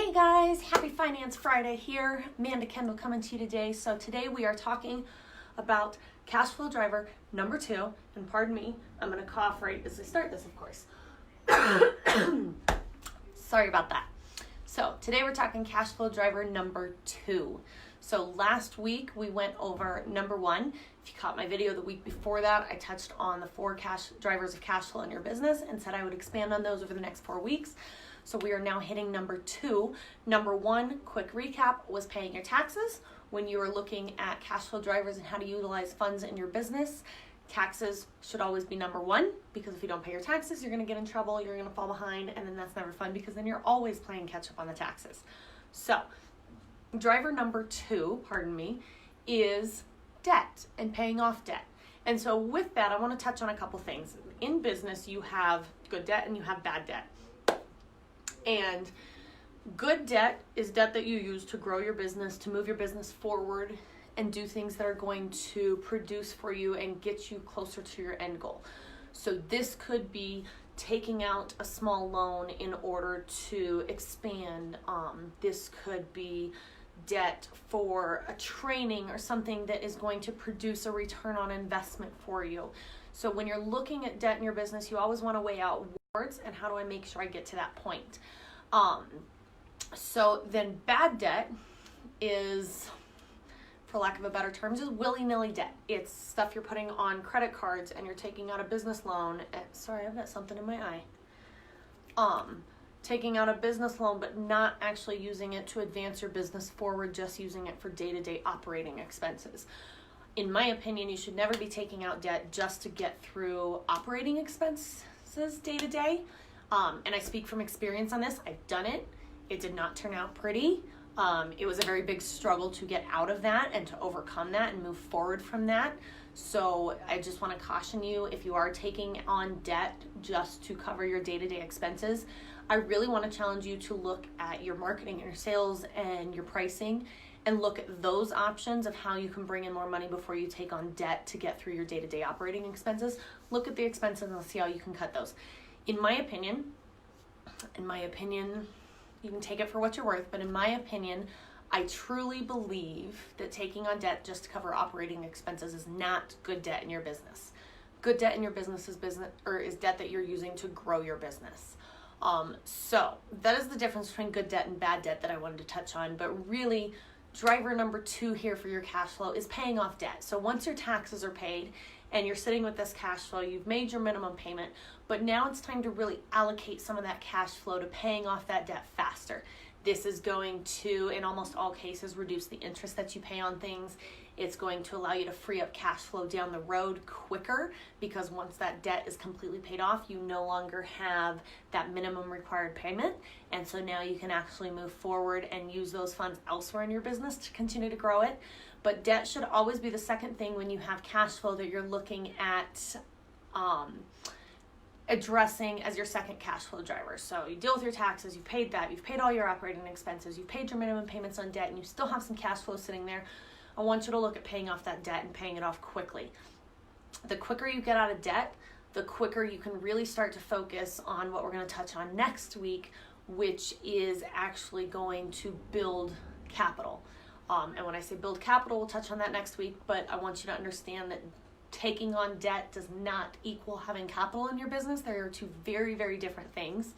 Hey guys, happy Finance Friday here. Amanda Kendall coming to you today. So today we are talking about cash flow driver number 2. And pardon me, I'm going to cough right as I start this, of course. Sorry about that. So today we're talking cash flow driver number 2. So last week we went over number 1. If you caught my video the week before that, I touched on the 4 cash drivers of cash flow in your business and said I would expand on those over the next 4 weeks. So we are now hitting number 2. Number 1, quick recap, was paying your taxes. When you are looking at cash flow drivers and how to utilize funds in your business, taxes should always be number 1, because if you don't pay your taxes, you're going to get in trouble, you're going to fall behind, and then that's never fun because then you're always playing catch up on the taxes. So driver number 2, is debt and paying off debt. And so with that, I want to touch on a couple things. In business, you have good debt and you have bad debt. And good debt is debt that you use to grow your business, to move your business forward and do things that are going to produce for you and get you closer to your end goal. So this could be taking out a small loan in order to expand. This could be debt for a training or something that is going to produce a return on investment for you. So when you're looking at debt in your business, you always want to weigh out and how do I make sure I get to that point. So then bad debt is, for lack of a better term, just willy-nilly debt. It's stuff you're putting on credit cards and you're taking out a business loan. Sorry, I've got something in my eye. Taking out a business loan but not actually using it to advance your business forward, just using it for day-to-day operating expenses. In my opinion, you should never be taking out debt just to get through operating expenses day to day. And I speak from experience on this. I've done it. It did not turn out pretty. It was a very big struggle to get out of that and to overcome that and move forward from that. So I just want to caution you, if you are taking on debt just to cover your day-to-day expenses, I really want to challenge you to look at your marketing and your sales and your pricing and look at those options of how you can bring in more money before you take on debt to get through your day-to-day operating expenses. Look at the expenses and see how you can cut those. In my opinion, you can take it for what you're worth, but in my opinion, I truly believe that taking on debt just to cover operating expenses is not good debt in your business. Good debt in your business is debt that you're using to grow your business. So that is the difference between good debt and bad debt that I wanted to touch on. But really, driver number 2 here for your cash flow is paying off debt. So once your taxes are paid and you're sitting with this cash flow, you've made your minimum payment, but now it's time to really allocate some of that cash flow to paying off that debt faster. This is going to, in almost all cases, reduce the interest that you pay on things. It's going to allow you to free up cash flow down the road quicker, because once that debt is completely paid off, you no longer have that minimum required payment. And so now you can actually move forward and use those funds elsewhere in your business to continue to grow it. But debt should always be the second thing when you have cash flow that you're looking at addressing as your second cash flow driver. So you deal with your taxes, you've paid that, you've paid all your operating expenses, you've paid your minimum payments on debt, and you still have some cash flow sitting there. I want you to look at paying off that debt and paying it off quickly. The quicker you get out of debt, the quicker you can really start to focus on what we're going to touch on next week, which is actually going to build capital. And when I say build capital, we'll touch on that next week, but I want you to understand that taking on debt does not equal having capital in your business. They are 2 very, very different things.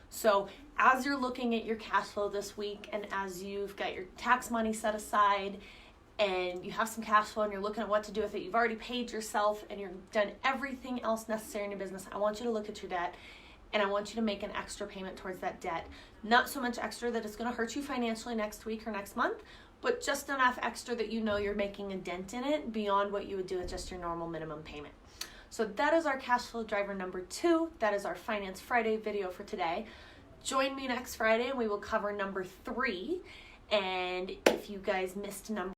So as you're looking at your cash flow this week, and as you've got your tax money set aside and you have some cash flow and you're looking at what to do with it, you've already paid yourself and you've done everything else necessary in your business, I want you to look at your debt and I want you to make an extra payment towards that debt. Not so much extra that it's going to hurt you financially next week or next month, but just enough extra that you know you're making a dent in it beyond what you would do with just your normal minimum payment. So that is our cash flow driver number 2. That is our Finance Friday video for today. Join me next Friday and we will cover number 3. And if you guys missed number